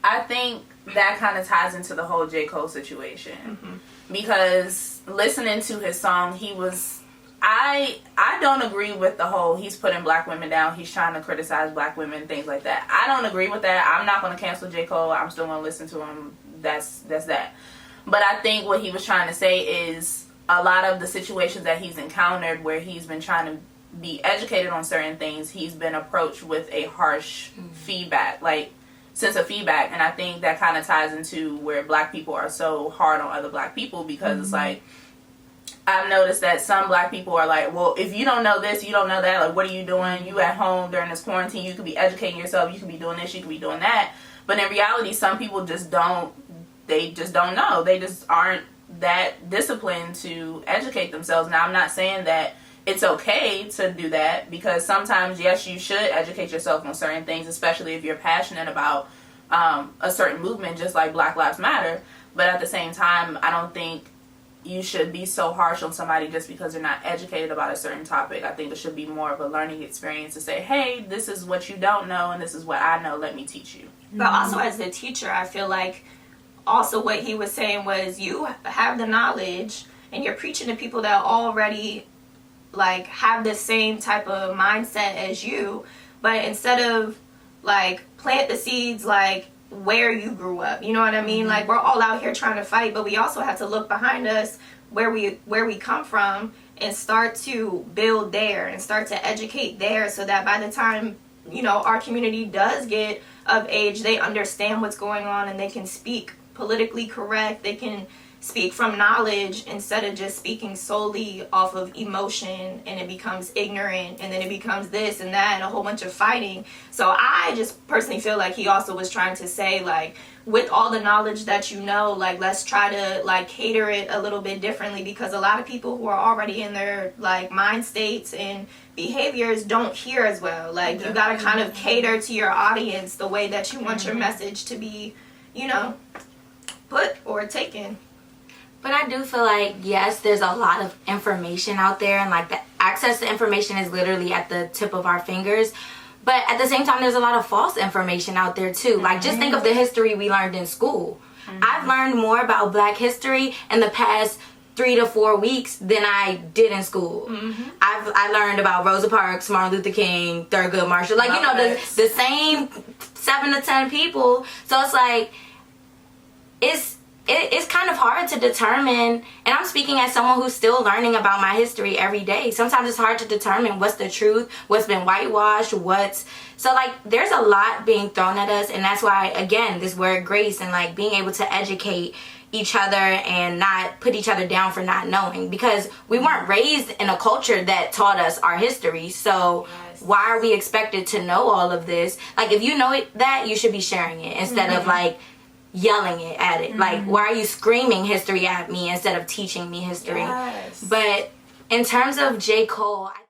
I think that kind of ties into the whole J.Cole situation. Because listening to his song, he was... I don't agree with the whole he's putting black women down, he's trying to criticize black women, things like that. I don't agree with that. I'm not going to cancel J. Cole. I'm still going to listen to him. That's that. But I think what he was trying to say is a lot of the situations that he's encountered where he's been trying to be educated on certain things, he's been approached with a harsh feedback, like sense of feedback. And I think that kind of ties into where black people are so hard on other black people, because it's like, I've noticed that some black people are like, well, if you don't know this, you don't know that, like, what are you doing? You at home during this quarantine, you could be educating yourself, you could be doing this, you could be doing that. But in reality, some people just don't know. They just aren't that disciplined to educate themselves. Now, I'm not saying that it's okay to do that, because sometimes, yes, you should educate yourself on certain things, especially if you're passionate about a certain movement, just like Black Lives Matter. But at the same time, I don't think you should be so harsh on somebody just because they're not educated about a certain topic. I think it should be more of a learning experience to say, hey, this is what you don't know and this is what I know, let me teach you. But also as the teacher, I feel like also what he was saying was you have the knowledge and you're preaching to people that already like have the same type of mindset as you, but instead of like plant the seeds like where you grew up, you know what I mean? Like, we're all out here trying to fight, but we also have to look behind us where we come from and start to build there and start to educate there, so that by the time, you know, our community does get of age, they understand what's going on and they can speak politically correct, they can speak from knowledge instead of just speaking solely off of emotion, and it becomes ignorant and then it becomes this and that and a whole bunch of fighting. So I just personally feel like he also was trying to say, like, with all the knowledge that you know, like, let's try to like cater it a little bit differently, because a lot of people who are already in their like mind states and behaviors don't hear as well. Like, you got to kind of cater to your audience the way that you want your message to be, you know, put or taken. But I do feel like, yes, there's a lot of information out there, and like the access to information is literally at the tip of our fingers. But at the same time, there's a lot of false information out there too. Like, just think of the history we learned in school. I've learned more about Black history in the past 3 to 4 weeks than I did in school. I learned about Rosa Parks, Martin Luther King, Thurgood Marshall, like, you know, the same 7 to 10 people. So it's like, it's kind of hard to determine, and I'm speaking as someone who's still learning about my history every day. Sometimes it's hard to determine what's the truth, what's been whitewashed, so like, there's a lot being thrown at us, and that's why, again, this word grace and like being able to educate each other and not put each other down for not knowing, because we weren't raised in a culture that taught us our history. So why are we expected to know all of this? Like, if you know that, you should be sharing it instead of like yelling it at it. Like, why are you screaming history at me instead of teaching me history? But in terms of J. Cole,